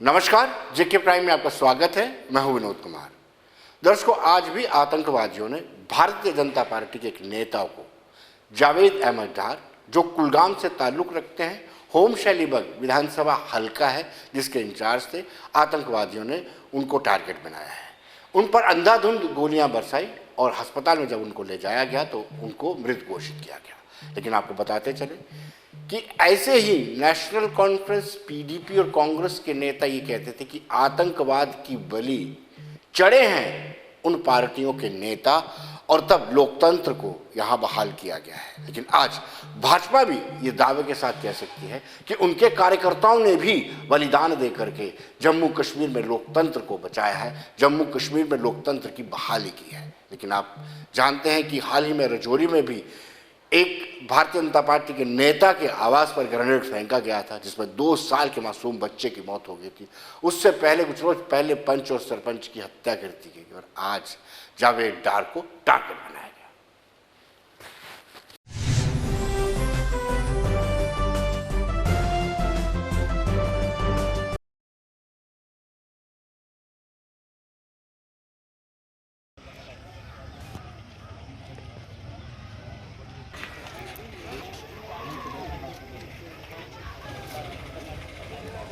नमस्कार, जेके प्राइम में आपका स्वागत है। मैं हूं विनोद कुमार। दर्शकों, आज भी आतंकवादियों ने भारतीय जनता पार्टी के एक नेता को, जावेद अहमद डार, जो कुलगाम से ताल्लुक़ रखते हैं, होम शैलीबग विधानसभा हल्का है जिसके इंचार्ज थे, आतंकवादियों ने उनको टारगेट बनाया है। उन पर अंधाधुंध गोलियां बरसाई और अस्पताल में जब उनको ले जाया गया तो उनको मृत घोषित किया गया। लेकिन आपको बताते चले कि ऐसे ही नेशनल कॉन्फ्रेंस, पीडीपी और कांग्रेस के नेता ये कहते थे कि आतंकवाद की बलि चढ़े हैं उन पार्टियों के नेता, और तब लोकतंत्र को यहाँ बहाल किया गया है। लेकिन आज भाजपा भी ये दावे के साथ कह सकती है कि उनके कार्यकर्ताओं ने भी बलिदान दे करके जम्मू कश्मीर में लोकतंत्र को बचाया है, जम्मू कश्मीर में लोकतंत्र की बहाली की है। लेकिन आप जानते हैं कि हाल ही में रजौरी में भी एक भारतीय जनता पार्टी के नेता के आवास पर ग्रेनेड फेंका गया था, जिसमें 2 साल के मासूम बच्चे की मौत हो गई थी। उससे पहले कुछ रोज पहले पंच और सरपंच की हत्या कर दी गई और आज जावेद डार को टारगेट बनाया गया।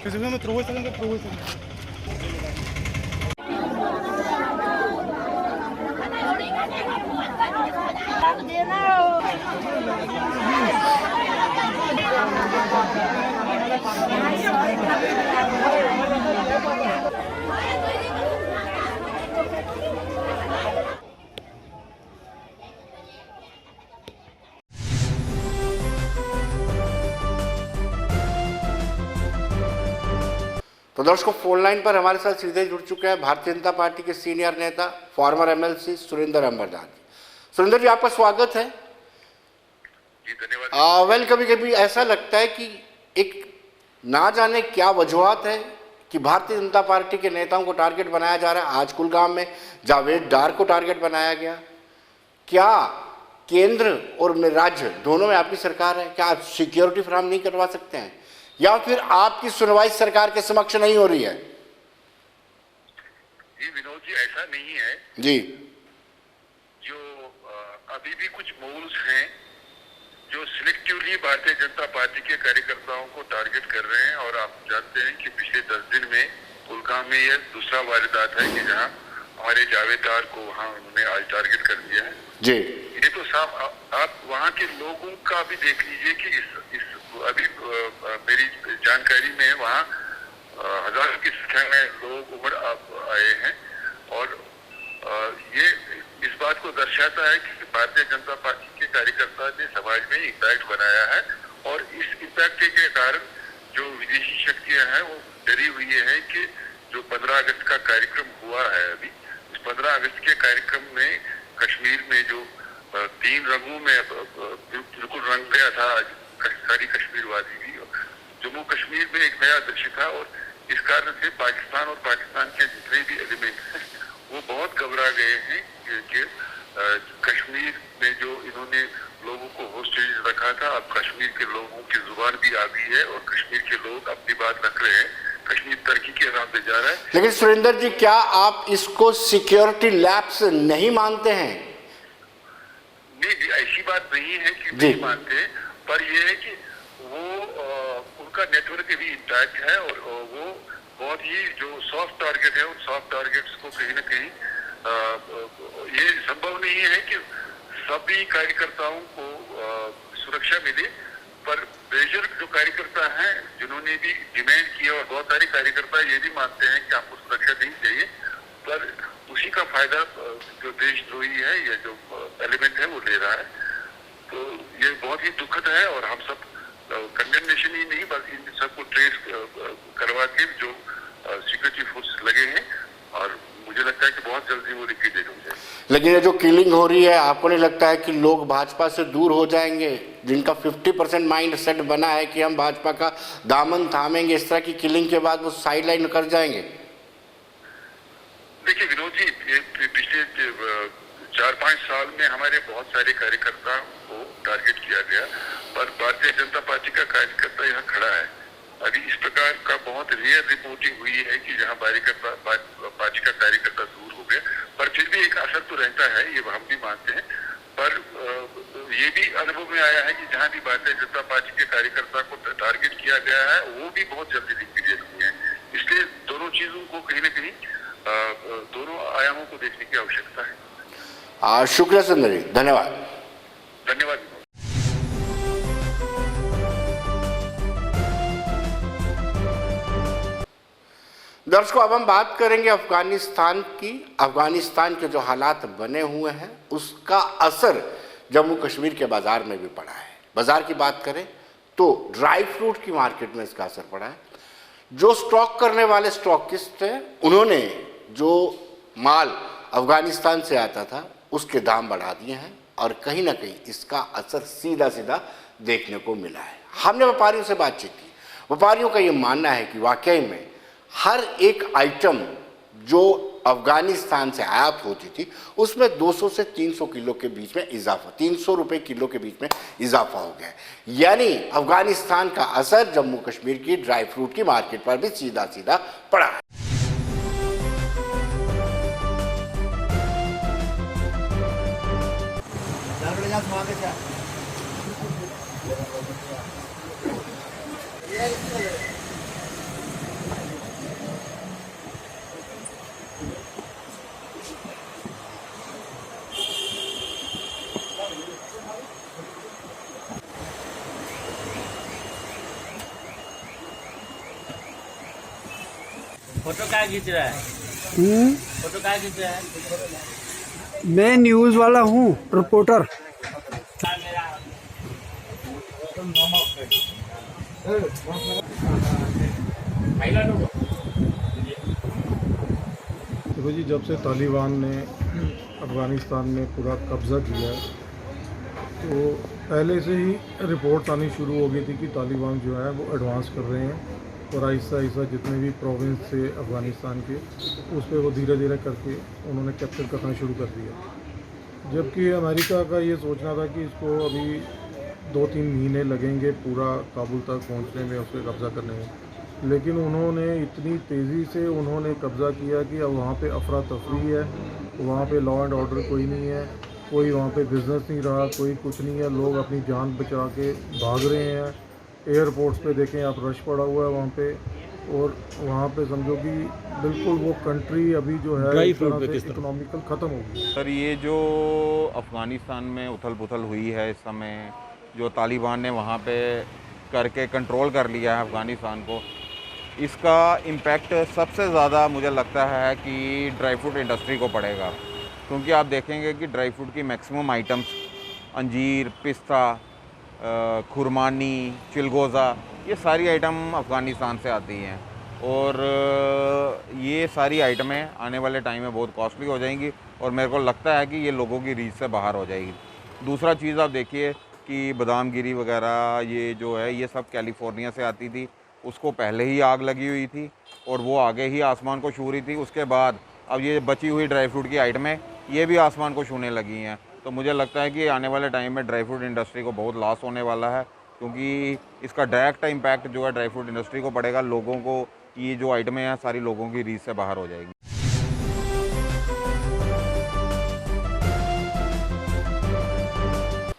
Resolvemos trouxe também trouxe. तो दर्शकों, फोन लाइन पर हमारे साथ सीधे जुड़ चुके हैं भारतीय जनता पार्टी के सीनियर नेता, फॉर्मर एमएलसी सुरेंद्र अंबरदार जी। सुरेंद्र जी, आपका स्वागत है। जी धन्यवाद। वेल, कभी कभी ऐसा लगता है कि एक ना जाने क्या वजूहत है कि भारतीय जनता पार्टी के नेताओं को टारगेट बनाया जा रहा है। आज कुलगाम में जावेद डार को टारगेट बनाया गया। क्या केंद्र और राज्य दोनों में आपकी सरकार है, क्या आप सिक्योरिटी फराहम नहीं करवा सकते हैं, या फिर आपकी सुनवाई सरकार के समक्ष नहीं हो रही है? जी विनोद जी, ऐसा नहीं है जी। जो अभी भी कुछ मोल्स हैं जो सिलेक्टिवली भारतीय जनता पार्टी के कार्यकर्ताओं को टारगेट कर रहे हैं। और आप जानते हैं कि पिछले 10 दिन में कुलगाम में यह दूसरा वारदात है कि जहां हमारे जावेद डार को वहां उन्होंने आज टारगेट कर दिया है। जी। ये तो साफ आप वहां के लोगों का भी देख लीजिए कि इस अभी मेरी जानकारी में वहाँ हजारों की संख्या में लोग उमड़ आए हैं। और ये इस बात को दर्शाता है कि भारतीय जनता पार्टी के कार्यकर्ता ने समाज में इम्पैक्ट बनाया है। और इस इम्पैक्ट के कारण जो विदेशी शक्तियां हैं वो डरी हुई है कि जो 15 अगस्त का कार्यक्रम हुआ है, अभी इस 15 अगस्त के कार्यक्रम में कश्मीर में जो 3 रंगों में बिल्कुल रंग गया था सारी कश्मीर वादी भी, जम्मू कश्मीर में एक नया दृश्य था। और इस कारण से पाकिस्तान और पाकिस्तान के जितने भी एलिमेंट्स हैं वो बहुत घबरा गए हैं कि कश्मीर में जो इन्होंने लोगों को होस्टेज रखा था, अब कश्मीर के लोगों की जुबान भी आ गई है और कश्मीर के लोग अपनी बात रख रहे हैं। कश्मीर तरक्की के राह पे जा रहा है। लेकिन सुरेंद्र जी, क्या आप इसको सिक्योरिटी लैप्स नहीं मानते हैं? नहीं जी, ऐसी बात नहीं है कि नहीं मानते, पर यह है कि वो उनका नेटवर्क भी इंटैक्ट है। और वो बहुत ही जो सॉफ्ट टारगेट है, उन सॉफ्ट टारगेट्स को कहीं ना कहीं ये संभव नहीं है कि सभी कार्यकर्ताओं को सुरक्षा मिले। पर मेजर जो कार्यकर्ता हैं जिन्होंने भी डिमांड किया, और बहुत सारे कार्यकर्ता ये भी मानते हैं कि आपको सुरक्षा नहीं चाहिए, पर उसी का फायदा जो देशद्रोही है या जो एलिमेंट है वो ले रहा है। तो ये बहुत ही दुखद है। और हम सब कंडेमनेशन ही नहीं बल्कि इन सबको ट्रेस करवा के जो सिक्योरिटी फोर्स लगे हैं, और मुझे लगता है कि बहुत जल्दी वो लिक्विडेट हो जाए। लेकिन ये जो किलिंग हो रही है, आपको नहीं लगता है कि लोग भाजपा से दूर हो जाएंगे, जिनका 50% माइंड सेट बना है कि हम भाजपा का दामन थामेंगे, इस तरह की किलिंग के बाद वो साइड लाइन कर जाएंगे? देखिए विनोद जी, पिछले 4-5 साल में हमारे बहुत सारे कार्यकर्ताओं को टारगेट किया गया, पर भारतीय जनता पार्टी का कार्यकर्ता यहाँ खड़ा है। अभी इस प्रकार का बहुत रेयर क्लियर रिपोर्टिंग हुई है कि जहां भाजपा का कार्यकर्ता दूर हो गए, पर फिर भी एक असर तो रहता है, ये हम भी मानते हैं। पर ये भी अनुभव में आया है कि जहां भी भारतीय जनता पार्टी के कार्यकर्ता को टारगेट किया गया है, वो भी बहुत जल्दी लिक्विडेट हुए हैं। इसलिए दोनों चीजों को कहीं न कहीं दोनों आयामों को देखने की आवश्यकता है। शुक्रिया सुंदर जी, धन्यवाद। धन्यवाद। दर्शकों, अब हम बात करेंगे अफगानिस्तान की। अफगानिस्तान के जो हालात बने हुए हैं उसका असर जम्मू कश्मीर के बाजार में भी पड़ा है। बाजार की बात करें तो ड्राई फ्रूट की मार्केट में इसका असर पड़ा है। जो स्टॉक करने वाले स्टॉकिस्ट हैं उन्होंने जो माल अफगानिस्तान से आता था उसके दाम बढ़ा दिए हैं और कहीं ना कहीं इसका असर सीधा सीधा देखने को मिला है। हमने व्यापारियों से बातचीत की। व्यापारियों का ये मानना है कि वाकई में हर एक आइटम जो अफगानिस्तान से आयात होती थी उसमें 200 से 300 किलो के बीच में इजाफा, 300 रुपये किलो के बीच में इजाफा हो गया। यानी अफगानिस्तान का असर जम्मू कश्मीर की ड्राई फ्रूट की मार्केट पर भी सीधा सीधा पड़ा है। फोटो क्या खींच रहा है? फोटो क्या खींच रहा है? मैं न्यूज़ वाला हूँ, रिपोर्टर। देखो जी, जब से तालिबान ने अफ़गानिस्तान में पूरा कब्ज़ा किया तो पहले से ही रिपोर्ट्स आनी शुरू हो गई थी कि तालिबान जो है वो एडवांस कर रहे हैं और आहिस्ता आहिस्ता जितने भी प्रोविंस थे अफ़गानिस्तान के उस पर वो धीरे धीरे करके उन्होंने कैप्चर करना शुरू कर दिया। जबकि अमेरिका का ये सोचना था कि इसको अभी 2-3 महीने लगेंगे पूरा काबुल तक पहुंचने में, उस पर कब्ज़ा करने में, लेकिन उन्होंने इतनी तेज़ी से उन्होंने कब्ज़ा किया कि अब वहाँ पे अफरा तफरी है, वहाँ पे लॉ एंड ऑर्डर कोई नहीं है, कोई वहाँ पे बिज़नेस नहीं रहा, कोई कुछ नहीं है। लोग अपनी जान बचा के भाग रहे हैं। एयरपोर्ट्स पे देखें आप, रश पड़ा हुआ है वहाँ पे, और वहाँ पे समझो कि बिल्कुल वो कंट्री अभी जो है इकोनॉमिकल ख़त्म हो गई। सर, ये जो अफ़गानिस्तान में उथल पुथल हुई है इस समय, जो तालिबान ने वहाँ पे करके कंट्रोल कर लिया है अफ़गानिस्तान को, इसका इम्पैक्ट सबसे ज़्यादा मुझे लगता है कि ड्राई फ्रूट इंडस्ट्री को पड़ेगा। क्योंकि आप देखेंगे कि ड्राई फ्रूट की मैक्सिमम आइटम्स अंजीर, पिस्ता, खुरमानी, चिलगोज़ा, ये सारी आइटम अफ़गानिस्तान से आती हैं और ये सारी आइटमें आने वाले टाइम में बहुत कॉस्टली हो जाएंगी और मेरे को लगता है कि ये लोगों की रीच से बाहर हो जाएगी। दूसरा चीज़ आप देखिए कि बादाम गिरी वगैरह ये जो है ये सब कैलिफोर्निया से आती थी, उसको पहले ही आग लगी हुई थी और वो आगे ही आसमान को छू रही थी। उसके बाद अब ये बची हुई ड्राई फ्रूट की आइटमें ये भी आसमान को छूने लगी हैं। तो मुझे लगता है कि आने वाले टाइम में ड्राई फ्रूट इंडस्ट्री को बहुत लॉस होने वाला है, क्योंकि इसका डायरेक्ट इम्पैक्ट जो है ड्राई फ्रूट इंडस्ट्री को पड़ेगा। लोगों को ये जो आइटमें हैं सारी लोगों की रीच से बाहर हो जाएगी।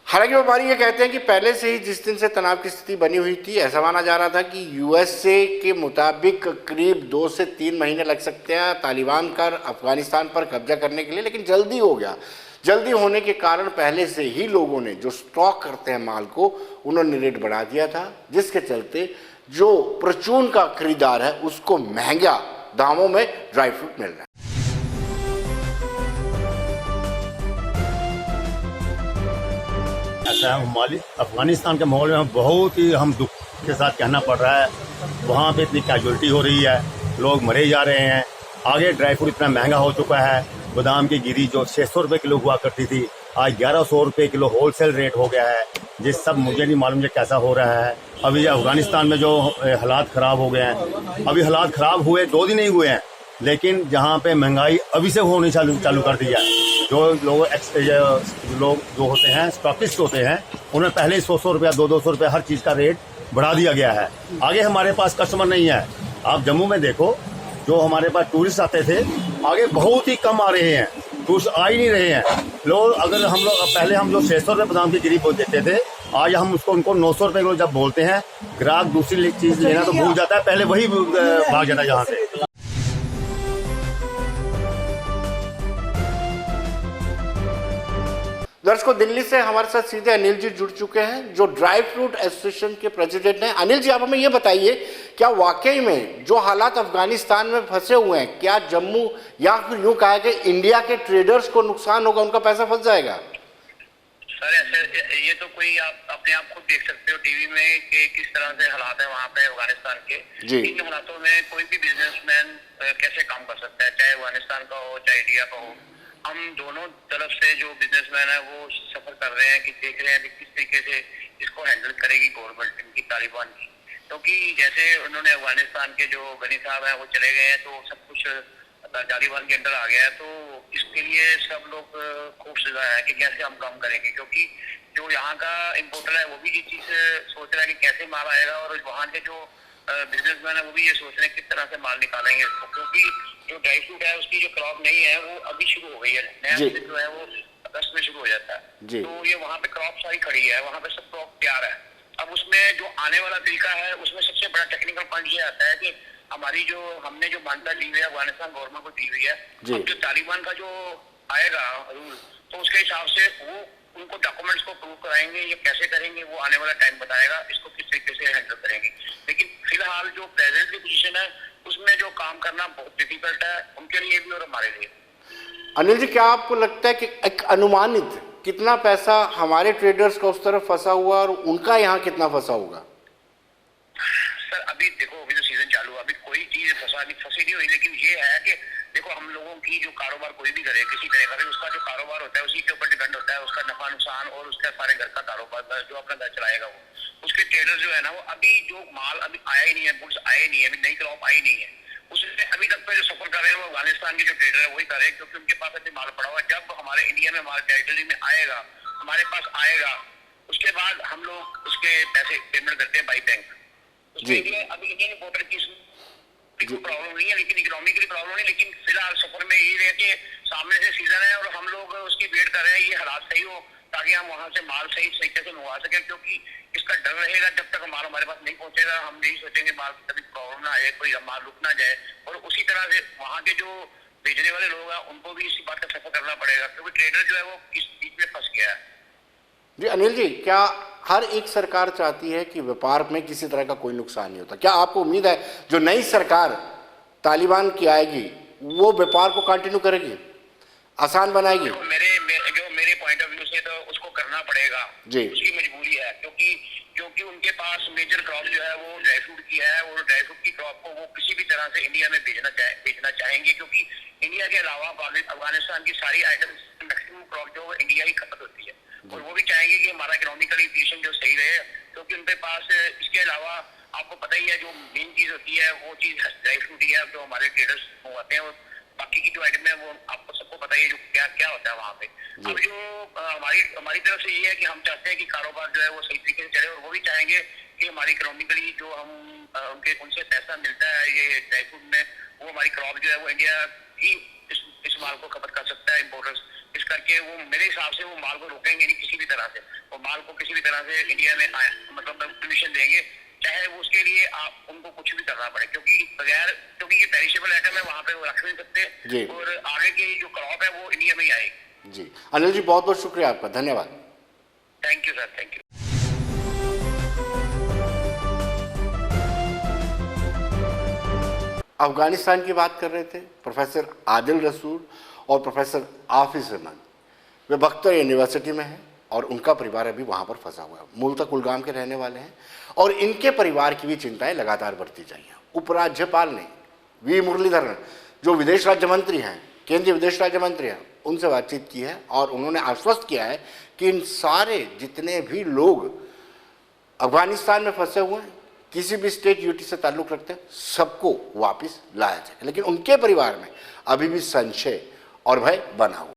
हालांकि व्यापारी ये कहते हैं कि पहले से ही जिस दिन से तनाव की स्थिति बनी हुई थी, ऐसा माना जा रहा था कि यूएसए के मुताबिक करीब 2 से 3 महीने लग सकते हैं तालिबान का अफगानिस्तान पर कब्जा करने के लिए, लेकिन जल्दी हो गया। जल्दी होने के कारण पहले से ही लोगों ने जो स्टॉक करते हैं माल को, उन्होंने रेट बढ़ा दिया था, जिसके चलते जो परचून का खरीदार है उसको महंगा दामों में ड्राई फ्रूट मिल रहा है। अफगानिस्तान के माहौल में बहुत ही हम दुख के साथ कहना पड़ रहा है, वहाँ पे इतनी कैजुअलिटी हो रही है, लोग मरे जा रहे हैं। आगे ड्राई फ्रूट इतना महंगा हो चुका है, बादाम की गिरी जो 600 रुपये किलो हुआ करती थी आज 1100 रुपये किलो होलसेल रेट हो गया है। ये सब मुझे नहीं मालूम ये कैसा हो रहा है। अभी अफगानिस्तान में जो हालात ख़राब हो गए हैं, अभी हालात ख़राब हुए 2 दिन ही हुए हैं, लेकिन जहाँ पे महंगाई अभी से होनी चालू कर दी है। जो लोग जो होते हैं स्टॉकिस्ट होते हैं, उन्हें पहले ही 100 रुपया 200 रुपया हर चीज़ का रेट बढ़ा दिया गया है। आगे हमारे पास कस्टमर नहीं है, आप जम्मू में देखो, जो हमारे पास टूरिस्ट आते थे आगे बहुत ही कम आ रहे हैं, टूरिस्ट आ ही नहीं रहे हैं। लोग अगर हम लोग पहले हम लोग 600 रुपये बादाम की गिरी देते थे, आज हम उसको उनको 900 रुपये किलो जब बोलते हैं, ग्राहक दूसरी चीज़ लेना तो भूल जाता है, पहले वही भाग जाता है यहाँ से। दर्शकों, दिल्ली से हमारे साथ सीधे अनिल जी जुड़ चुके हैं, जो ड्राई फ्रूट एसोसिएशन के प्रेसिडेंट हैं। अनिल जी, आप हमें ये बताइए, क्या वाकई में जो हालात अफगानिस्तान में फंसे हुए हैं, क्या जम्मू या फिर यूं कहा कि इंडिया के ट्रेडर्स को नुकसान होगा, उनका पैसा फंस जाएगा? सर ऐसे ये तो कोई आप अपने आप खुद देख सकते हो टीवी में कि किस तरह से हालात है वहाँ पे अफगानिस्तान के। इन हालातों में कोई भी बिजनेसमैन कैसे काम कर सकता है, चाहे अफगानिस्तान का हो चाहे इंडिया का हो। हम दोनों तरफ से जो बिजनेसमैन है वो सफर कर रहे हैं कि देख रहे हैं कि किस तरीके से इसको हैंडल करेगी गवर्नमेंट इनकी, तालिबान की। क्योंकि जैसे उन्होंने अफगानिस्तान के जो गनी साहब हैं वो चले गए हैं, तो सब कुछ तालिबान के अंडर आ गया है। तो इसके लिए सब लोग खूब सजा है कि कैसे हम काम करेंगे, क्योंकि जो यहाँ का इम्पोर्टर है वो भी ये चीज सोच रहा है कि कैसे माल आएगा, और वहाँ के जो बिजनेसमैन है वो भी ये सोच रहे हैं किस तरह से माल निकालेंगे इसको। क्योंकि जो ड्राई फ्रूट है उसकी जो क्रॉप नहीं है वो अभी शुरू हो गई है, नया सीजन जो है वो अगस्त में शुरू हो जाता है। तो ये वहाँ पे क्रॉप सारी खड़ी है, वहाँ पे सब क्रॉप तैयार है। अब उसमें जो आने वाला तरीका है उसमें सबसे बड़ा टेक्निकल पॉइंट ये आता है कि हमारी जो हमने जो मान्यता ली हुई है अफगानिस्तान गवर्नमेंट को दी हुई है, अब जो तालिबान का जो आएगा रूल, तो उसके हिसाब से वो उनको डॉक्यूमेंट्स को प्रूव कराएंगे, ये कैसे करेंगे वो आने वाला टाइम बताएगा, इसको किस तरीके से हैंडल करेंगे। लेकिन फिलहाल जो प्रेजेंट की पोजीशन है उसमें जो काम करना बहुत डिफिकल्ट है उनके लिए भी और हमारे लिए। अनिल जी, क्या आपको लगता है कि एक अनुमानित कितना पैसा हमारे ट्रेडर्स का उस तरफ फंसा हुआ और उनका यहाँ कितना फंसा होगा? सर अभी देखो, अभी तो सीजन चालू है, अभी कोई चीज फंसी नहीं हुई, लेकिन ये है कि देखो हम लोगों की जो कारोबार कोई भी करे किसी तरह का, उसका जो कारोबार होता है उसी के ऊपर डिपेंड होता है, उसका नफा नुकसान और उसका सारे घर का कारोबार जो अपना घर चलाएगा वो। उसके ट्रेडर जो है ना, वो अभी जो माल अभी आया ही नहीं है, गुड्स आए नहीं है, अभी नई क्रॉप आई नहीं है, उसमें अभी तक पे जो सफर कर रहे हैं वो अफगानिस्तान के जो ट्रेडर है वही कर रहे हैं, क्योंकि उनके पास अभी माल पड़ा हुआ है। जब हमारे इंडिया में माल टेरिटरी में आएगा, हमारे पास आएगा, उसके बाद हम लोग उसके पैसे पेमेंट करते हैं बाई बैंक। उसके लिए अभी इंडियन इम्पोर्टर की कोई प्रॉब्लम नहीं है, लेकिन इकोनॉमिकली प्रॉब्लम नहीं। लेकिन फिलहाल सफर में ये है कि सामने से सीजन है और हम लोग उसकी वेट कर रहे हैं ये हालात सही हो, ताकि हम वहाँ से माल सही तरीके से मंगवा सकें। क्योंकि इसका डर रहेगा जब तक माल हमारे पास नहीं पहुंचेगा, हम यही सोचेंगे माल कभी प्रॉब्लम ना आए, कोई माल रुक ना जाए। और उसी तरह से वहाँ के जो भेजने वाले लोग हैं उनको भी इसी बात का सफर करना पड़ेगा, क्योंकि ट्रेडर जो है वो इस बीच में फंस गया है। जी अनिल जी, क्या हर एक सरकार चाहती है कि व्यापार में किसी तरह का कोई नुकसान नहीं होता? क्या आपको उम्मीद है जो नई सरकार तालिबान की आएगी वो व्यापार को कंटिन्यू करेगी, आसान बनाएगी? मेरे पॉइंट ऑफ व्यू से तो उसको करना पड़ेगा जी, उसकी मजबूरी है। क्योंकि उनके पास मेजर क्रॉप जो है वो ड्राई फ्रूट की है, और ड्राई फ्रूट की क्रॉप को वो किसी भी तरह से इंडिया में बेचना चाहेंगे, क्योंकि इंडिया के अलावा अफगानिस्तान की सारी आइटम्स मैक्सिमम क्रॉप जो इंडिया ही खपत होती है, और वो भी चाहेंगे कि हमारा इकोनॉमिकली पोजीशन जो सही रहे, क्योंकि उनके पास इसके अलावा आपको पता ही है जो मेन चीज होती है वो चीज ड्राई फ्रूट ही है, जो हमारे ट्रेडर्स मंगवाते हैं, और बाकी की जो आइटम है वो आपको सबको पता ही है जो क्या क्या होता है वहाँ पे। अब जो हमारी तरफ से ये है कि हम चाहते हैं कि कारोबार जो है वो सही तरीके से चले, और वो भी चाहेंगे कि हमारी इकोनॉमिकली जो हम उनसे पैसा मिलता है ये ड्राई फ्रूट में, वो हमारी क्रॉप जो है वो इंडिया ही इस माल को खपत कर सकता है इम्पोर्टर्स। इस करके वो मेरे हिसाब से वो माल को रोकेंगे नहीं किसी भी तरह से, वो माल को किसी भी तरह से इंडिया में मतलब परमिशन देंगे, चाहे वो उसके लिए आप उनको कुछ भी करना पड़े, क्योंकि ये पेरिशेबल आइटम है, वहाँ पे वो रख नहीं सकते, और आगे की जो क्रॉप है वो इंडिया में ही आएगी। जी अनिल जी, बहुत बहुत शुक्रिया आपका, धन्यवाद। Thank you sir, thank you. Afghanistan की बात कर रहे थे प्रोफेसर आदिल रसूल और प्रोफेसर आफिज रहमान। वे बख्तर यूनिवर्सिटी में हैं और उनका परिवार अभी वहाँ पर फंसा हुआ है। मूलतः कुलगाम के रहने वाले हैं और इनके परिवार की भी चिंताएं लगातार बढ़ती जा रही हैं। उपराज्यपाल ने वी मुरलीधरन, जो विदेश राज्य मंत्री हैं, केंद्रीय विदेश राज्य मंत्री हैं, उनसे बातचीत की है और उन्होंने आश्वस्त किया है कि इन सारे जितने भी लोग अफगानिस्तान में फंसे हुए हैं, किसी भी स्टेट यूटी से ताल्लुक़ रखते हैं, सबको वापस लाया जाए। लेकिन उनके परिवार में अभी भी संशय और भय बना हुआ।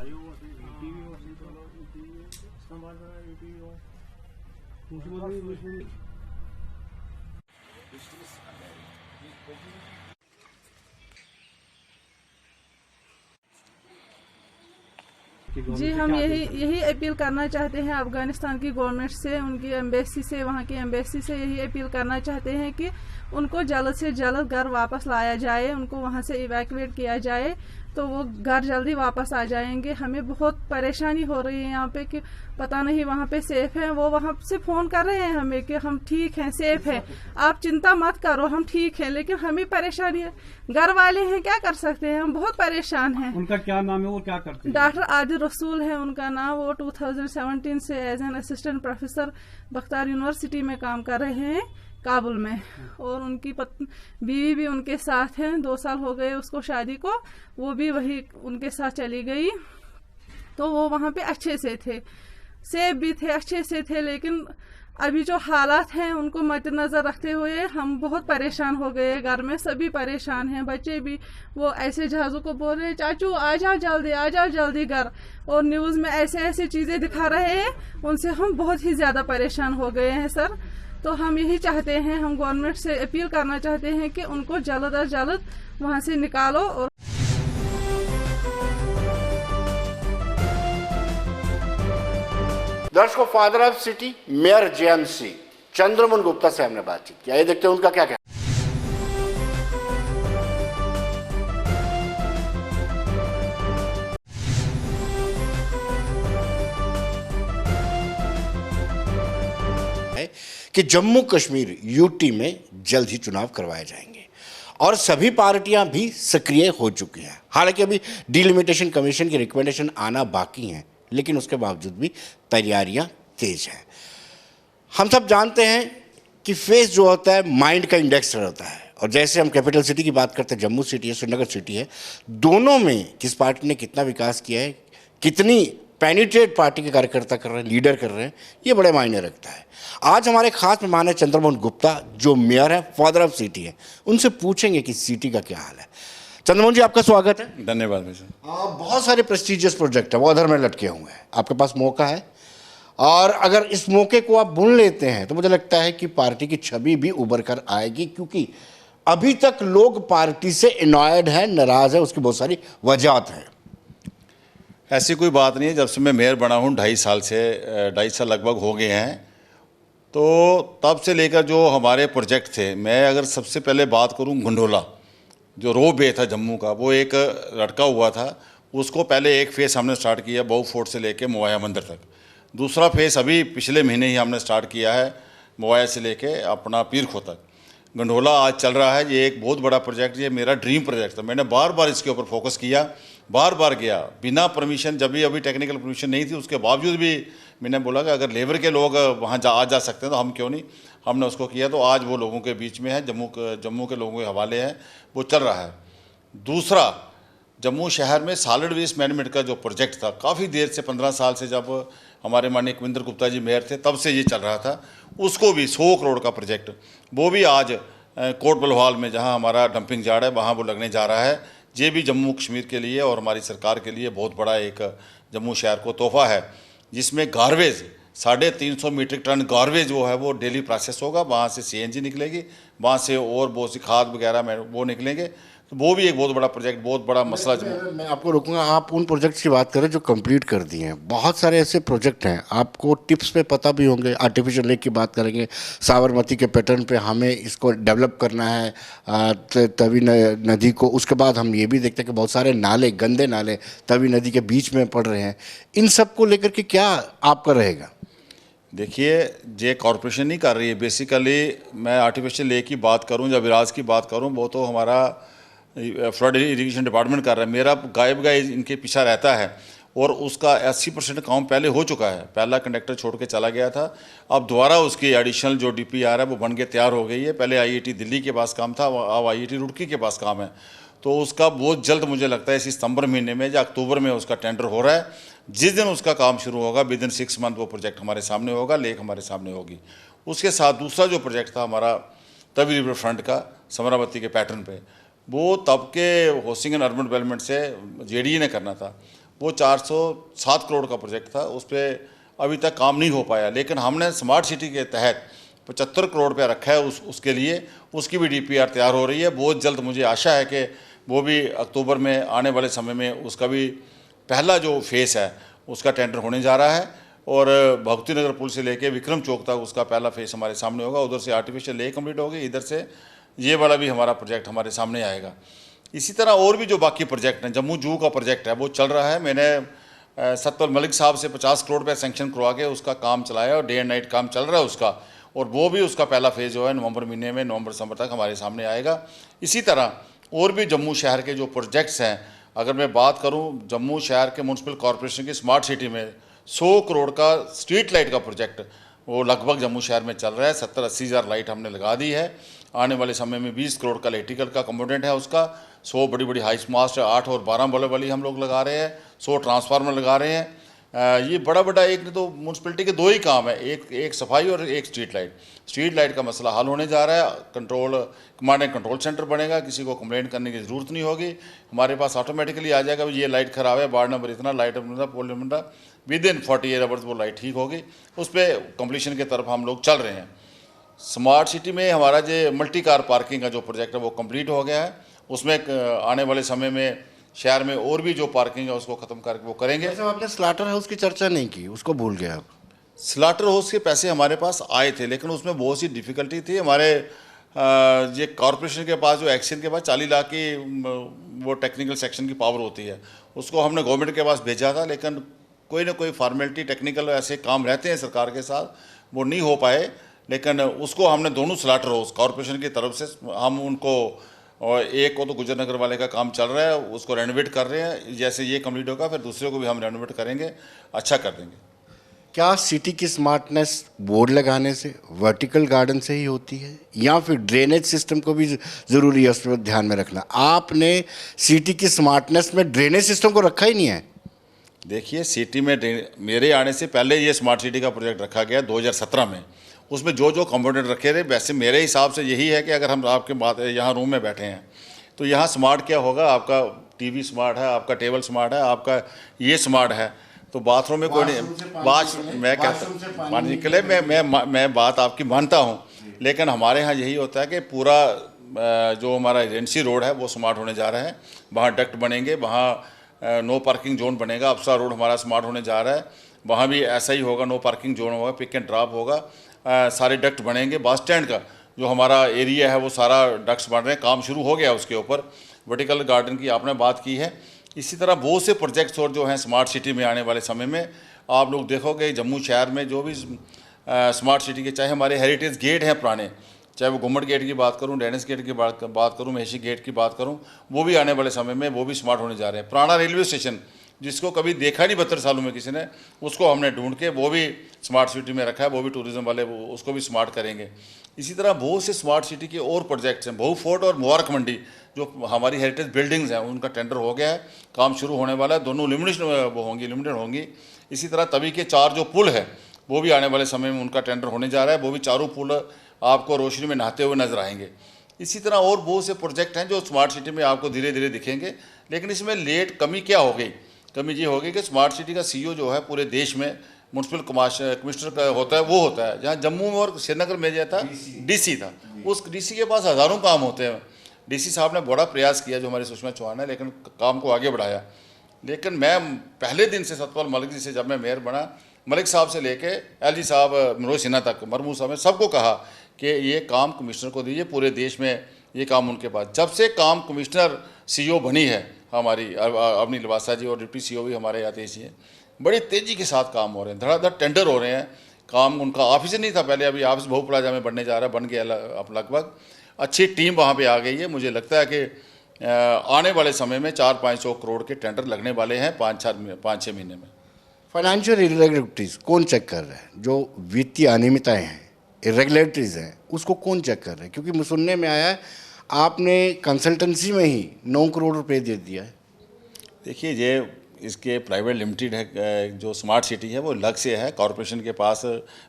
जी, हम यही अपील करना चाहते हैं अफ़गानिस्तान की गवर्नमेंट से, उनकी एम्बेसी से, वहाँ की एम्बेसी से यही अपील करना चाहते हैं कि उनको जल्द से जल्द घर वापस लाया जाए, उनको वहाँ से इवैक्यूएट किया जाए तो वो घर जल्दी वापस आ जाएंगे। हमें बहुत परेशानी हो रही है यहाँ पे कि पता नहीं वहाँ पे सेफ है। वो वहाँ से फ़ोन कर रहे हैं हमें कि हम ठीक हैं, सेफ हैं, आप चिंता मत करो, हम ठीक हैं, लेकिन हमें परेशानी है। घर वाले हैं, क्या कर सकते हैं, हम बहुत परेशान हैं। उनका क्या नाम है, वो क्या करते हैं? डॉक्टर आदिल रसूल है उनका नाम। वो 2017 से as an assistant professor Bakhtiyar university में काम कर रहे हैं काबुल में, और उनकी बीवी भी उनके साथ है। 2 साल हो गए उसको शादी को, वो भी वही उनके साथ चली गई। तो वो वहाँ पे अच्छे से थे, सेफ भी थे, अच्छे से थे, लेकिन अभी जो हालात हैं उनको मद्देनजर रखते हुए हम बहुत परेशान हो गए। घर में सभी परेशान हैं, बच्चे भी। वो ऐसे जहाज़ों को बोल रहे हैं, चाचू आ जाओ जल्दी घर, और न्यूज़ में ऐसे ऐसी चीज़ें दिखा रहे हैं, उनसे हम बहुत ही ज़्यादा परेशान हो गए हैं सर। तो हम यही चाहते हैं, हम गवर्नमेंट से अपील करना चाहते हैं कि उनको जल्द अज जल्द वहाँ से निकालो। और दर्शकों, father of city mayor JMC Chandramohan Gupta से हमने बातचीत की। आइए देखते हैं उनका क्या कहना। कि जम्मू कश्मीर यूटी में जल्द ही चुनाव करवाए जाएंगे और सभी पार्टियां भी सक्रिय हो चुकी हैं। हालांकि अभी डिलिमिटेशन कमीशन की रिकमेंडेशन आना बाकी हैं, लेकिन उसके बावजूद भी तैयारियां तेज हैं। हम सब जानते हैं कि फेस जो होता है माइंड का इंडेक्स होता है, और जैसे हम कैपिटल सिटी की बात करते हैं, जम्मू सिटी है, श्रीनगर सिटी है, दोनों में किस पार्टी ने कितना विकास किया है, कितनी पेनिट्रेट पार्टी के कार्यकर्ता कर रहे हैं, लीडर कर रहे हैं, ये बड़े मायने रखता है। आज हमारे खास मेहमान है चंद्रमोहन गुप्ता, जो मेयर है, फादर ऑफ सिटी है। उनसे पूछेंगे कि सिटी का क्या हाल है। चंद्रमोहन जी, आपका स्वागत है। धन्यवाद भाई साहब। बहुत सारे प्रेस्टिजियस प्रोजेक्ट है वो अधर में लटके हुए हैं, आपके पास मौका है, और अगर इस मौके को आप बुन लेते हैं तो मुझे लगता है कि पार्टी की छवि भी उभर कर आएगी, क्योंकि अभी तक लोग पार्टी से इनॉयड है, नाराज है, उसकी बहुत सारी वजह हैं। ऐसी कोई बात नहीं है। जब से मैं मेयर बना हूँ 2.5 साल लगभग हो गए हैं, तो तब से लेकर जो हमारे प्रोजेक्ट थे, मैं अगर सबसे पहले बात करूँ, गंडोला जो रो बे था जम्मू का, वो एक लटका हुआ था, उसको पहले एक फेस हमने स्टार्ट किया बहु फोर्ट से लेके मोवाया मंदिर तक। दूसरा फेस अभी पिछले महीने ही हमने स्टार्ट किया है मोवाया से लेके अपना पीरखो तक। गंडोला आज चल रहा है। ये एक बहुत बड़ा प्रोजेक्ट, ये मेरा ड्रीम प्रोजेक्ट था। मैंने बार बार इसके ऊपर फोकस किया, बार बार गया बिना परमिशन, जब भी अभी टेक्निकल परमिशन नहीं थी, उसके बावजूद भी मैंने बोला कि अगर लेबर के लोग वहाँ आ जा सकते हैं तो हम क्यों नहीं। हमने उसको किया, तो आज वो लोगों के बीच में है, जम्मू के लोगों के हवाले है, वो चल रहा है। दूसरा, जम्मू शहर में सॉलिड वेस्ट मैनेजमेंट का जो प्रोजेक्ट था, काफ़ी देर से 15 साल से जब हमारे माननीय कविंद्र गुप्ता जी मेयर थे तब से ये चल रहा था, उसको भी 100 करोड़ का प्रोजेक्ट, वो भी आज कोट बलवाल में जहाँ हमारा डंपिंग यार्ड है वहाँ वो लगने जा रहा है। ये भी जम्मू कश्मीर के लिए और हमारी सरकार के लिए बहुत बड़ा एक जम्मू शहर को तोहफा है, जिसमें गार्बेज 350 मीट्रिक टन गार्बेज जो है वो डेली प्रोसेस होगा, वहाँ से सीएनजी निकलेगी, वहाँ से और बहुत सी खाद वगैरह में वो निकलेंगे। तो वो भी एक बहुत बड़ा प्रोजेक्ट, बहुत बड़ा मसला। मैं आपको रोकूंगा, आप उन प्रोजेक्ट्स की बात करें जो कंप्लीट कर दिए हैं। बहुत सारे ऐसे प्रोजेक्ट हैं, आपको टिप्स पे पता भी होंगे। आर्टिफिशियल लेक की बात करेंगे, साबरमती के पैटर्न पे हमें इसको डेवलप करना है तवी नदी को। उसके बाद हम ये भी देखते हैं कि बहुत सारे नाले, गंदे नाले तवी नदी के बीच में पड़ रहे हैं। इन सब को लेकर के क्या आपका रहेगा? देखिए, ये कॉरपोरेशन नहीं कर रही है। बेसिकली मैं आर्टिफिशियल लेक की बात करूँ या विराज की बात करूँ, वो तो हमारा फ्लड इरीगेशन डिपार्टमेंट कर रहा है। मेरा गायब इनके पीछा रहता है, और उसका 80% काम पहले हो चुका है। पहला कंडक्टर छोड़ के चला गया था, अब दोबारा उसकी एडिशनल जो DPR है वो बन के तैयार हो गई है। पहले IIT दिल्ली के पास काम था, अब IIT रुड़की के पास काम है। तो उसका बहुत जल्द, मुझे लगता है इसी सितंबर महीने में या अक्टूबर में उसका टेंडर हो रहा है। जिस दिन उसका काम शुरू होगा, विद इन 6 मंथ वो प्रोजेक्ट हमारे सामने होगा, लेक हमारे सामने होगी। उसके साथ दूसरा जो प्रोजेक्ट था हमारा तवी रिवर फ्रंट का, समरावती के पैटर्न पे, वो तब के हाउसिंग एंड अर्बन डेवलपमेंट से JDA ने करना था। वो 407 करोड़ का प्रोजेक्ट था, उस पर अभी तक काम नहीं हो पाया। लेकिन हमने स्मार्ट सिटी के तहत 75 करोड़ रुपया रखा है उसके लिए, उसकी भी DPR तैयार हो रही है। बहुत जल्द मुझे आशा है कि वो भी अक्टूबर में आने वाले समय में उसका भी पहला जो फेस है उसका टेंडर होने जा रहा है। और भगवती नगर पुल से लेके विक्रम चौक तक उसका पहला फेस हमारे सामने होगा। उधर से आर्टिफिशियल लेक कंप्लीट होगी, इधर से ये वाला भी हमारा प्रोजेक्ट हमारे सामने आएगा। इसी तरह और भी जो बाकी प्रोजेक्ट हैं, जम्मू जू का प्रोजेक्ट है वो चल रहा है। मैंने सतपाल मलिक साहब से 50 करोड़ रुपये सेंक्शन करवा के उसका काम चलाया और डे एंड नाइट काम चल रहा है उसका, और वो भी उसका पहला फेज़ जो है नवंबर महीने में, नवंबर दिसंबर तक हमारे सामने आएगा। इसी तरह और भी जम्मू शहर के जो प्रोजेक्ट्स हैं, अगर मैं बात करूं, जम्मू शहर के म्यूनसिपल कॉरपोरेशन की स्मार्ट सिटी में 100 करोड़ का स्ट्रीट लाइट का प्रोजेक्ट वो लगभग जम्मू शहर में चल रहा है। 70-80 हज़ार लाइट हमने लगा दी है। आने वाले समय में 20 करोड़ का इलेक्ट्रिकल का कंपोनेंट है उसका। 100 बड़ी बड़ी हाई मास्ट 8 और 12 बल्ब वाली हम लोग लगा रहे हैं। 100 ट्रांसफार्मर लगा रहे हैं। ये बड़ा एक नहीं तो म्यूनसिपलिटी के 2 ही काम है, एक सफाई और एक स्ट्रीट लाइट। स्ट्रीट लाइट का मसला हल होने जा रहा है। कमांड एंड कंट्रोल सेंटर बनेगा, किसी को कंप्लेंट करने की ज़रूरत नहीं होगी। हमारे पास ऑटोमेटिकली आ जाएगा ये लाइट ख़राब है, वार्ड नंबर इतना, लाइट नंबर, पोल नंबर, विदिन 48 आवर्स वो लाइट ठीक होगी। उस पर कंप्लीशन की तरफ हम लोग चल रहे हैं। स्मार्ट सिटी में हमारा जो मल्टी कार पार्किंग का जो प्रोजेक्ट है वो कंप्लीट हो गया है। उसमें आने वाले समय में शहर में और भी जो पार्किंग है उसको ख़त्म करके वो करेंगे। जैसे आपने स्लाटर हाउस की चर्चा नहीं की, उसको भूल गए आप। स्लाटर हाउस के पैसे हमारे पास आए थे, लेकिन उसमें बहुत सी डिफ़िकल्टी थी। हमारे ये कॉरपोरेशन के पास जो एक्शन के पास 40 लाख की वो टेक्निकल सेक्शन की पावर होती है, उसको हमने गवर्नमेंट के पास भेजा था, लेकिन कोई ना कोई फॉर्मेलिटी टेक्निकल ऐसे काम रहते हैं सरकार के साथ, वो नहीं हो पाए। लेकिन उसको हमने दोनों स्लाटर हाउस कॉरपोरेशन की तरफ से हम उनको, और एक को तो गुजर नगर वाले का काम चल रहा है, उसको रेनोवेट कर रहे हैं। जैसे ये कंप्लीट होगा फिर दूसरे को भी हम रेनोवेट करेंगे, अच्छा कर देंगे। क्या सिटी की स्मार्टनेस बोर्ड लगाने से, वर्टिकल गार्डन से ही होती है, या फिर ड्रेनेज सिस्टम को भी ज़रूरी है उस पर ध्यान में रखना? आपने सिटी की स्मार्टनेस में ड्रेनेज सिस्टम को रखा ही नहीं है। देखिए, सिटी में मेरे आने से पहले ये स्मार्ट सिटी का प्रोजेक्ट रखा गया 2017 में। उसमें जो जो कंपोनेंट रखे थे, वैसे मेरे हिसाब से यही है कि अगर हम आपके बात यहाँ रूम में बैठे हैं तो यहाँ स्मार्ट क्या होगा, आपका टीवी स्मार्ट है, आपका टेबल स्मार्ट है, आपका ये स्मार्ट है, तो बाथरूम में कोई नहीं। मैं कहता पानी निकले, मैं बात आपकी मानता हूँ, लेकिन हमारे यहाँ यही होता है कि पूरा जो हमारा एजेंसी रोड है वो स्मार्ट होने जा रहा है। वहाँ डक्ट बनेंगे, वहाँ नो पार्किंग जोन बनेगा। अप्सरा रोड हमारा स्मार्ट होने जा रहा है, वहाँ भी ऐसा ही होगा, नो पार्किंग जोन होगा, पिक एंड ड्रॉप होगा। सारे डक्ट बनेंगे। बस स्टैंड का जो हमारा एरिया है वो सारा डक्ट्स बन रहे हैं, काम शुरू हो गया उसके ऊपर। वर्टिकल गार्डन की आपने बात की है। इसी तरह बहुत से प्रोजेक्ट्स और जो हैं स्मार्ट सिटी में आने वाले समय में आप लोग देखोगे जम्मू शहर में जो भी स्मार्ट सिटी के, चाहे हमारे हेरिटेज गेट हैं पुराने, चाहे वो घुम्मट गेट की बात करूं, डेनिस गेट की बात करूं, महेशी गेट की बात करूं, वो भी आने वाले समय में वो भी स्मार्ट होने जा रहे हैं। पुराना रेलवे स्टेशन जिसको कभी देखा नहीं 72 सालों में किसी ने, उसको हमने ढूंढ के वो भी स्मार्ट सिटी में रखा है, वो भी टूरिज्म वाले उसको भी स्मार्ट करेंगे। इसी तरह बहुत से स्मार्ट सिटी के और प्रोजेक्ट्स हैं। बहु फोर्ट और मुबारक मंडी जो हमारी हेरिटेज बिल्डिंग्स हैं उनका टेंडर हो गया है, काम शुरू होने वाला है। दोनों लिमिटेड होंगी। इसी तरह तवी के 4 जो पुल है वो भी आने वाले समय में उनका टेंडर होने जा रहा है। वो भी चारों पुल आपको रोशनी में नहाते हुए नजर आएंगे। इसी तरह और बहुत से प्रोजेक्ट हैं जो स्मार्ट सिटी में आपको धीरे धीरे दिखेंगे। लेकिन इसमें कमी क्या हो गई? कमी ये होगी कि स्मार्ट सिटी का CEO जो है पूरे देश में म्यूनसिपल कमिश्नर का होता है, वो होता है। जहाँ जम्मू में और श्रीनगर में जो था DC था, उस DC के पास हज़ारों काम होते हैं। DC साहब ने बड़ा प्रयास किया जो हमारी सुषमा चौहान है, लेकिन काम को आगे बढ़ाया। लेकिन मैं पहले दिन से सतपाल मलिक जी से, जब मैं मेयर बना, मलिक साहब से लेके LG साहब, मनोज सिन्हा तक, मरमू साहब ने सबको कहा कि ये काम कमिश्नर को दीजिए, पूरे देश में ये काम उनके पास। जब से काम कमिश्नर CEO बनी है हमारी अवनी लिबासा जी, और डिप्टी CEO भी हमारे यहाँ देशी हैं, बड़ी तेज़ी के साथ काम हो रहे हैं, धड़ाधड़ टेंडर हो रहे हैं। काम उनका ऑफिस नहीं था पहले, अभी ऑफिस बहु प्लाजा में बनने जा रहा है, बन गया अब लगभग। अच्छी टीम वहाँ पे आ गई है। मुझे लगता है कि आने वाले समय में 400-500 करोड़ के टेंडर लगने वाले हैं 5-6 महीने में। फाइनेंशियल इरेगुलरिटीज़ कौन चेक कर रहा है? जो वित्तीय अनियमितताएँ हैं, इरेगुलरिटीज़ हैं, उसको कौन चेक कर रहा है? क्योंकि सुनने में आया है आपने कंसल्टेंसी में ही 9 करोड़ रुपए दे दिया है। देखिए, ये इसके प्राइवेट लिमिटेड है, जो स्मार्ट सिटी है वो अलग से है कॉरपोरेशन के पास।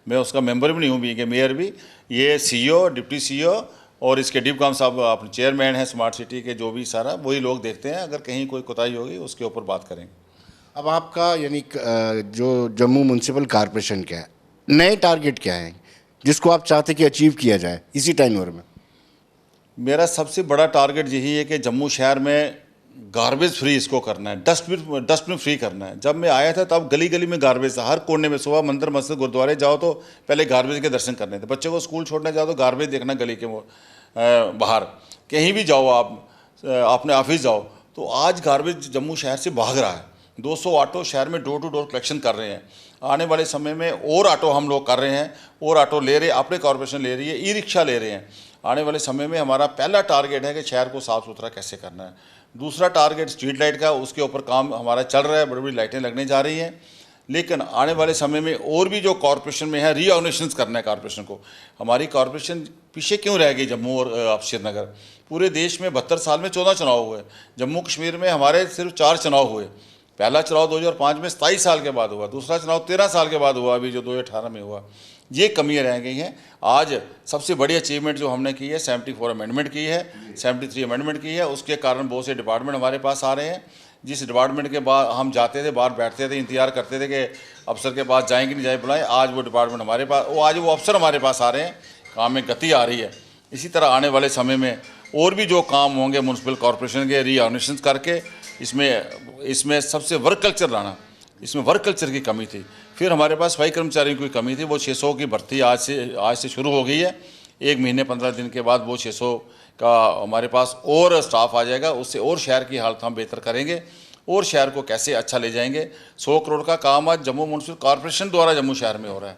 मैं उसका मेंबर भी नहीं हूँ, भी मेयर भी। ये CEO, डिप्टी CEO और इसके डिपकाम साहब अपने चेयरमैन हैं स्मार्ट सिटी के, जो भी सारा वही लोग देखते हैं। अगर कहीं कोई कोताही होगी उसके ऊपर बात करेंगे। अब आपका यानी जो जम्मू म्यूनसिपल कॉरपोरेशन का है, नए टारगेट क्या है जिसको आप चाहते कि अचीव किया जाए इसी टाइम में? मेरा सबसे बड़ा टारगेट यही है कि जम्मू शहर में गार्बेज फ्री इसको करना है, डस्टबिन फ्री करना है। जब मैं आया था तब गली गली में गार्बेज था, हर कोने में। सुबह मंदिर मस्जिद गुरुद्वारे जाओ तो पहले गार्बेज के दर्शन करने थे, बच्चे को स्कूल छोड़ने जाओ तो गार्बेज देखना गली के बाहर। कहीं भी जाओ आप, अपने ऑफिस जाओ तो आज गार्बेज जम्मू शहर से भाग रहा है। 200 ऑटो शहर में डोर टू डोर कलेक्शन कर रहे हैं। आने वाले समय में और ऑटो हम लोग कर रहे हैं, और ऑटो ले रहे हैं, अपने कॉरपोरेशन ले रही है, ई रिक्शा ले रहे हैं। आने वाले समय में हमारा पहला टारगेट है कि शहर को साफ़ सुथरा कैसे करना है। दूसरा टारगेट स्ट्रीट लाइट का, उसके ऊपर काम हमारा चल रहा है, बड़ी बड़ी लाइटें लगने जा रही हैं। लेकिन आने वाले समय में और भी जो कॉरपोरेशन में है, रीऑर्गेनाइजेशन करना है कॉरपोरेशन को। हमारी कॉरपोरेशन पीछे क्यों रह गई जम्मू और श्रीनगर? पूरे देश में 72 साल में 14 चुनाव हुए, जम्मू कश्मीर में हमारे सिर्फ 4 चुनाव हुए। पहला चुनाव 2005 में 27 साल के बाद हुआ, दूसरा चुनाव 13 साल के बाद हुआ, अभी जो 2018 में हुआ। ये कमियां रह गई हैं। आज सबसे बड़ी अचीवमेंट जो हमने की है, 74 अमेंडमेंट की है, 73 अमेंडमेंट की है। उसके कारण बहुत से डिपार्टमेंट हमारे पास आ रहे हैं। जिस डिपार्टमेंट के बाद हम जाते थे, बाहर बैठते थे, इंतजार करते थे कि अफसर के पास जाएंगे नहीं जाए बुलाएं, आज वो डिपार्टमेंट हमारे पास, आज वो अफसर हमारे पास आ रहे हैं, काम में गति आ रही है। इसी तरह आने वाले समय में और भी जो काम होंगे म्यूनसिपल कॉरपोरेशन के रीऑर्गेनाइजेशन करके, इसमें सबसे वर्क कल्चर लाना, इसमें वर्क कल्चर की कमी थी। फिर हमारे पास सफाई कर्मचारियों की कमी थी, वो 600 की भर्ती आज से शुरू हो गई है। 1 महीने 15 दिन के बाद वो 600 का हमारे पास और स्टाफ आ जाएगा। उससे और शहर की हालत हम बेहतर करेंगे और शहर को कैसे अच्छा ले जाएंगे। 100 करोड़ का काम आज जम्मू म्यूनसिपल कॉरपोरेशन द्वारा जम्मू शहर में हो रहा है।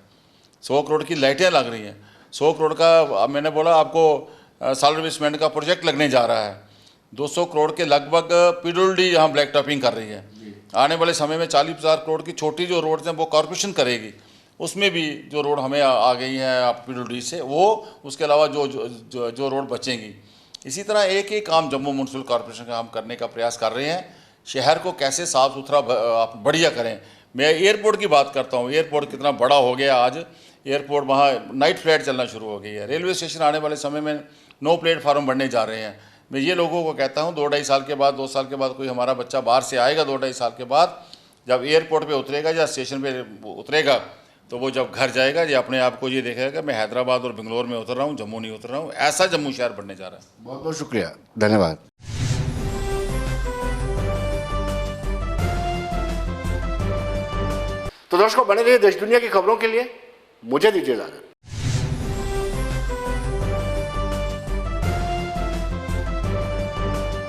100 करोड़ की लाइटें लग रही हैं। 100 करोड़ का मैंने बोला आपको सॉलिड वेस्ट मैनेजमेंट का प्रोजेक्ट लगने जा रहा है। 200 करोड़ के लगभग PWD यहाँ ब्लैक टॉपिंग कर रही है। आने वाले समय में 40,000 करोड़ की छोटी जो रोड हैं वो कॉरपोरेशन करेगी। उसमें भी जो रोड हमें आ गई हैं PWD से, वो उसके अलावा जो रोड बचेंगी। इसी तरह एक ही काम जम्मू म्यूनसिपल कॉरपोरेशन का हम करने का प्रयास कर रहे हैं। शहर को कैसे साफ़ सुथरा बढ़िया करें। मैं एयरपोर्ट की बात करता हूँ, एयरपोर्ट कितना बड़ा हो गया आज। एयरपोर्ट वहाँ नाइट फ्लाइट चलना शुरू हो गई है। रेलवे स्टेशन आने वाले समय में 9 प्लेटफार्म बनने जा रहे हैं। मैं ये लोगों को कहता हूँ 2-2.5 साल के बाद, 2 साल के बाद कोई हमारा बच्चा बाहर से आएगा, 2-2.5 साल के बाद जब एयरपोर्ट पे उतरेगा या स्टेशन पे उतरेगा, तो वो जब घर जाएगा ये अपने आप को ये देखेगा मैं हैदराबाद और बेंगलोर में उतर रहा हूँ, जम्मू नहीं उतर रहा हूँ। ऐसा जम्मू शहर बनने जा रहा है। बहुत बहुत शुक्रिया, धन्यवाद। तो दर्शकों, बने रहिए देश दुनिया की खबरों के लिए। मुझे दीजिए इजाजत।